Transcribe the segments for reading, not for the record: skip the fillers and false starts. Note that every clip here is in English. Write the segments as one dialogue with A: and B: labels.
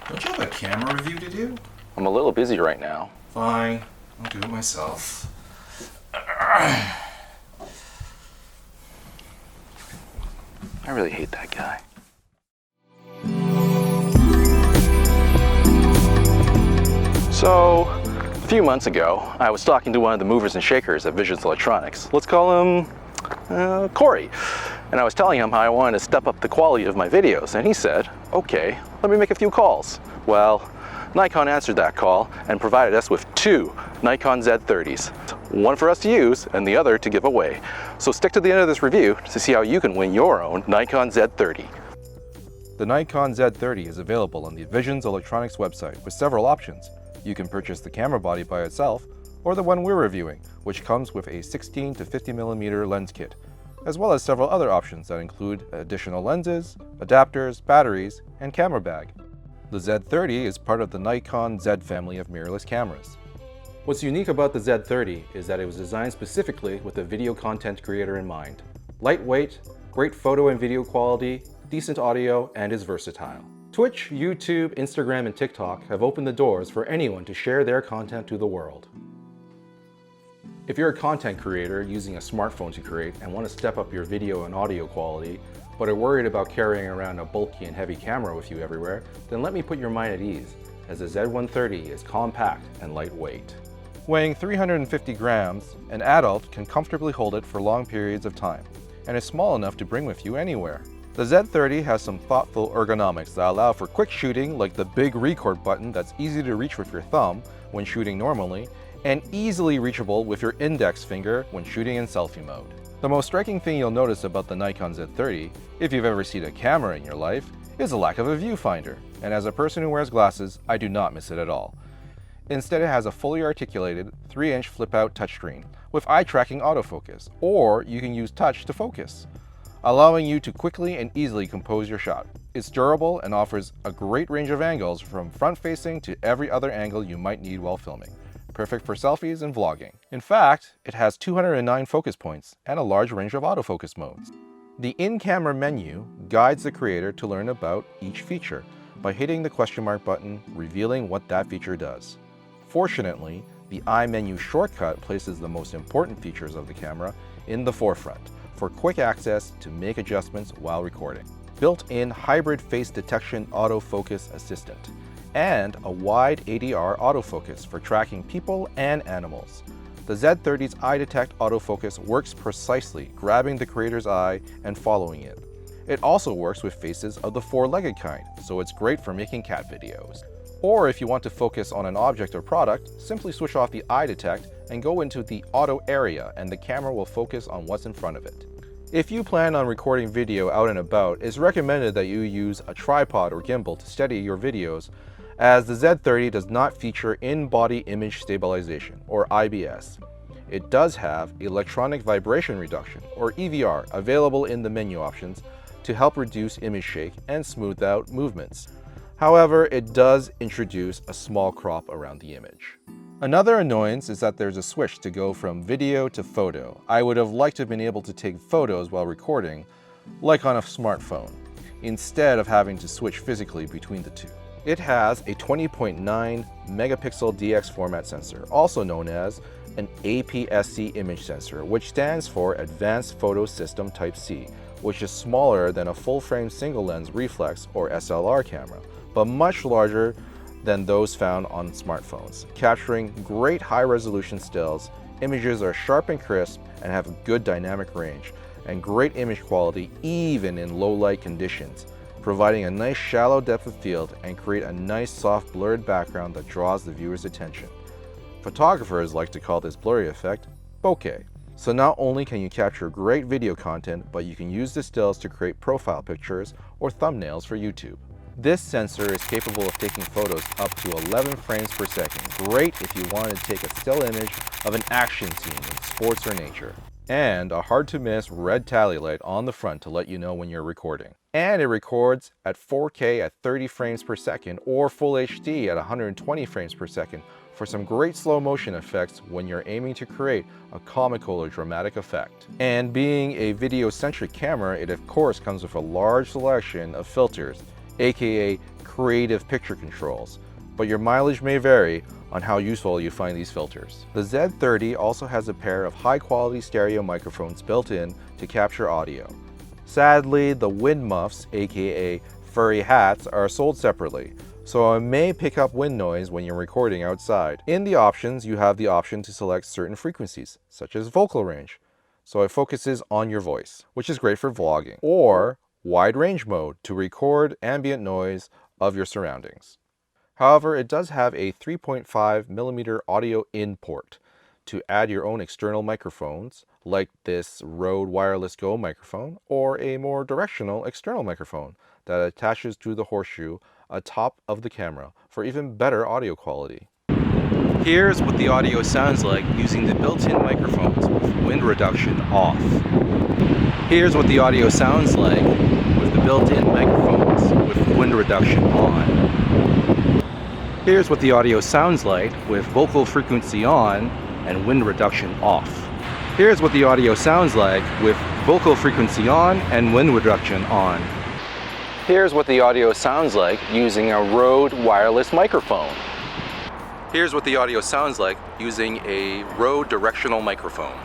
A: Don't you have a camera review to do?
B: I'm a little busy right now.
A: Fine, I'll do it myself.
B: I really hate that guy. So, a few months ago, I was talking to one of the movers and shakers at Visions Electronics. Let's call him Corey. And I was telling him how I wanted to step up the quality of my videos, and he said, okay, let me make a few calls. Well, Nikon answered that call and provided us with two Nikon Z30s. One for us to use and the other to give away. So stick to the end of this review to see how you can win your own Nikon Z30.
C: The Nikon Z30 is available on the Visions Electronics website with several options. You can purchase the camera body by itself, or the one we're reviewing, which comes with a 16 to 50mm lens kit, as well as several other options that include additional lenses, adapters, batteries, and camera bag. The Z30 is part of the Nikon Z family of mirrorless cameras. What's unique about the Z30 is that it was designed specifically with a video content creator in mind. Lightweight, great photo and video quality, decent audio, and is versatile. Twitch, YouTube, Instagram, and TikTok have opened the doors for anyone to share their content to the world. If you're a content creator using a smartphone to create and want to step up your video and audio quality, but are worried about carrying around a bulky and heavy camera with you everywhere, then let me put your mind at ease, as the Z130 is compact and lightweight. Weighing 350 grams, an adult can comfortably hold it for long periods of time, and is small enough to bring with you anywhere. The Z30 has some thoughtful ergonomics that allow for quick shooting, like the big record button that's easy to reach with your thumb when shooting normally, and easily reachable with your index finger when shooting in selfie mode. The most striking thing you'll notice about the Nikon Z30, if you've ever seen a camera in your life, is the lack of a viewfinder, and as a person who wears glasses, I do not miss it at all. Instead, it has a fully articulated 3-inch flip-out touchscreen with eye-tracking autofocus, or you can use touch to focus, allowing you to quickly and easily compose your shot. It's durable and offers a great range of angles from front-facing to every other angle you might need while filming. Perfect for selfies and vlogging. In fact, it has 209 focus points and a large range of autofocus modes. The in-camera menu guides the creator to learn about each feature by hitting the question mark button, revealing what that feature does. Fortunately, the iMenu shortcut places the most important features of the camera in the forefront for quick access to make adjustments while recording. Built-in hybrid face detection autofocus assistant, and a wide ADR autofocus for tracking people and animals. The Z30's eye detect autofocus works precisely, grabbing the creator's eye and following it. It also works with faces of the four-legged kind, so it's great for making cat videos. Or if you want to focus on an object or product, simply switch off the eye detect and go into the auto area, and the camera will focus on what's in front of it. If you plan on recording video out and about, it's recommended that you use a tripod or gimbal to steady your videos, as the Z30 does not feature in-body image stabilization, or IBS. It does have electronic vibration reduction, or EVR, available in the menu options to help reduce image shake and smooth out movements. However, it does introduce a small crop around the image. Another annoyance is that there's a switch to go from video to photo. I would have liked to have been able to take photos while recording, like on a smartphone, instead of having to switch physically between the two. It has a 20.9 megapixel DX format sensor, also known as an APS-C image sensor, which stands for Advanced Photo System Type C, which is smaller than a full-frame single-lens reflex or SLR camera, but much larger than those found on smartphones, capturing great high-resolution stills. Images are sharp and crisp and have a good dynamic range, and great image quality even in low-light conditions, providing a nice shallow depth of field and create a nice soft blurred background that draws the viewer's attention. Photographers like to call this blurry effect bokeh. So not only can you capture great video content, but you can use the stills to create profile pictures or thumbnails for YouTube. This sensor is capable of taking photos up to 11 frames per second, great if you want to take a still image of an action scene in sports or nature. And a hard-to-miss red tally light on the front to let you know when you're recording. And it records at 4K at 30 frames per second or Full HD at 120 frames per second for some great slow motion effects when you're aiming to create a comical or dramatic effect. And being a video-centric camera, it of course comes with a large selection of filters, aka creative picture controls, but your mileage may vary on how useful you find these filters. The Z30 also has a pair of high-quality stereo microphones built in to capture audio. Sadly, the wind muffs, aka furry hats, are sold separately, so it may pick up wind noise when you're recording outside. In the options, you have the option to select certain frequencies, such as vocal range, so it focuses on your voice, which is great for vlogging, or wide range mode to record ambient noise of your surroundings. However, it does have a 3.5mm audio in port to add your own external microphones, like this Rode Wireless Go microphone, or a more directional external microphone that attaches to the horseshoe atop of the camera for even better audio quality. Here's what the audio sounds like using the built-in microphones with wind reduction off. Here's what the audio sounds like with the built-in microphones with wind reduction on. Here's what the audio sounds like with vocal frequency on and wind reduction off. Here's what the audio sounds like with vocal frequency on and wind reduction on. Here's what the audio sounds like using a Rode wireless microphone. Here's what the audio sounds like using a Rode directional microphone.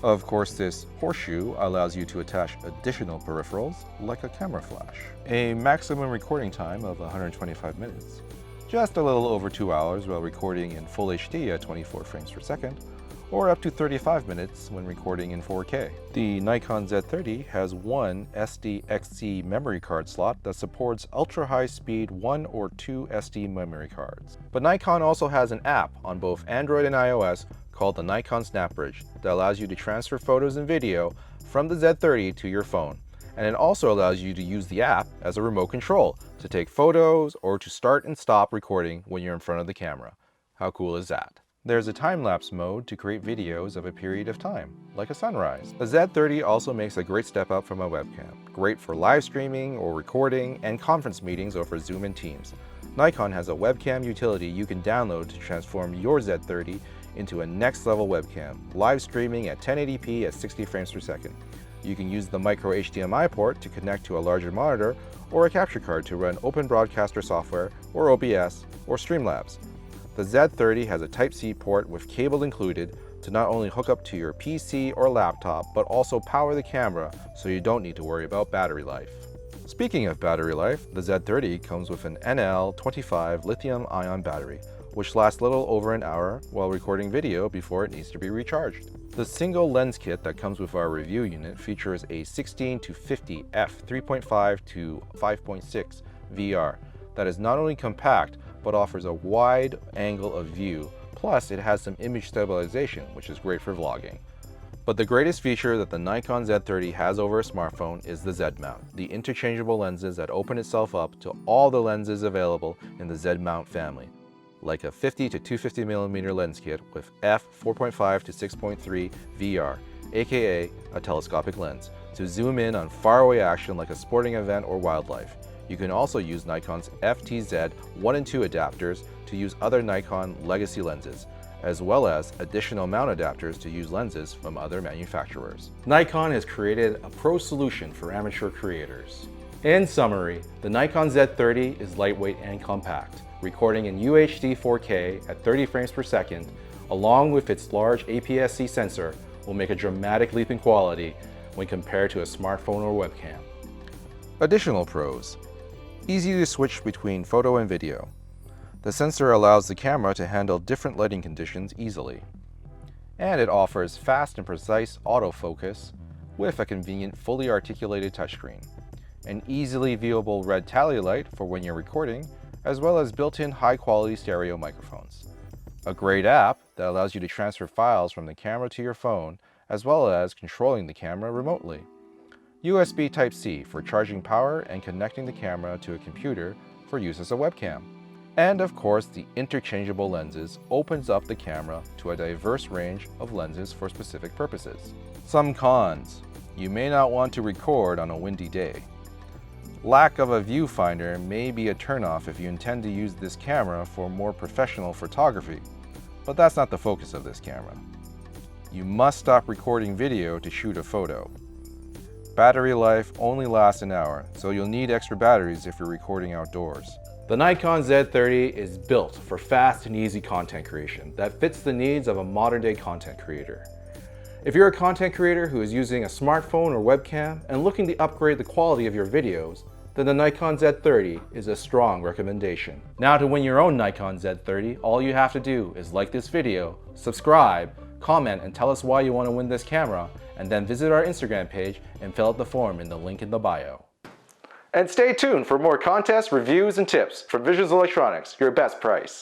C: Of course, this horseshoe allows you to attach additional peripherals like a camera flash. A maximum recording time of 125 minutes. Just a little over 2 hours while recording in full HD at 24 frames per second, or up to 35 minutes when recording in 4K. The Nikon Z30 has one SDXC memory card slot that supports ultra-high speed 1 or 2 SD memory cards. But Nikon also has an app on both Android and iOS called the Nikon SnapBridge that allows you to transfer photos and video from the Z30 to your phone. And it also allows you to use the app as a remote control to take photos or to start and stop recording when you're in front of the camera. How cool is that? There's a time-lapse mode to create videos of a period of time, like a sunrise. The Z30 also makes a great step up from a webcam, great for live streaming or recording and conference meetings over Zoom and Teams. Nikon has a webcam utility you can download to transform your Z30 into a next-level webcam, live streaming at 1080p at 60 frames per second. You can use the micro HDMI port to connect to a larger monitor or a capture card to run Open Broadcaster software or OBS or Streamlabs. The Z30 has a Type-C port with cable included to not only hook up to your PC or laptop, but also power the camera so you don't need to worry about battery life. Speaking of battery life, the Z30 comes with an NL25 lithium-ion battery, which lasts a little over an hour while recording video before it needs to be recharged. The single lens kit that comes with our review unit features a 16-50 f 3.5 to 5.6 VR that is not only compact, but offers a wide angle of view, plus it has some image stabilization, which is great for vlogging. But the greatest feature that the Nikon Z30 has over a smartphone is the Z-mount, the interchangeable lenses that open itself up to all the lenses available in the Z-mount family, like a 50 to 250mm lens kit with f4.5 to 6.3 VR, aka a telescopic lens, to zoom in on faraway action like a sporting event or wildlife. You can also use Nikon's FTZ 1 and 2 adapters to use other Nikon legacy lenses, as well as additional mount adapters to use lenses from other manufacturers. Nikon has created a pro solution for amateur creators. In summary, the Nikon Z30 is lightweight and compact, recording in UHD 4K at 30 frames per second, along with its large APS-C sensor, will make a dramatic leap in quality when compared to a smartphone or webcam. Additional pros. Easy to switch between photo and video. The sensor allows the camera to handle different lighting conditions easily. And it offers fast and precise autofocus with a convenient fully articulated touchscreen. An easily viewable red tally light for when you're recording, as well as built-in high-quality stereo microphones. A great app that allows you to transfer files from the camera to your phone, as well as controlling the camera remotely. USB Type-C for charging power and connecting the camera to a computer for use as a webcam. And of course, the interchangeable lenses opens up the camera to a diverse range of lenses for specific purposes. Some cons. You may not want to record on a windy day. Lack of a viewfinder may be a turnoff if you intend to use this camera for more professional photography, but that's not the focus of this camera. You must stop recording video to shoot a photo. battery life only lasts an hour, so you'll need extra batteries if you're recording outdoors. The Nikon Z30 is built for fast and easy content creation that fits the needs of a modern-day content creator. If you're a content creator who is using a smartphone or webcam and looking to upgrade the quality of your videos, then the Nikon Z30 is a strong recommendation. Now, to win your own Nikon Z30, all you have to do is like this video, subscribe, comment and tell us why you want to win this camera, and then visit our Instagram page and fill out the form in the link in the bio. And stay tuned for more contests, reviews, and tips from Visions Electronics, your best price.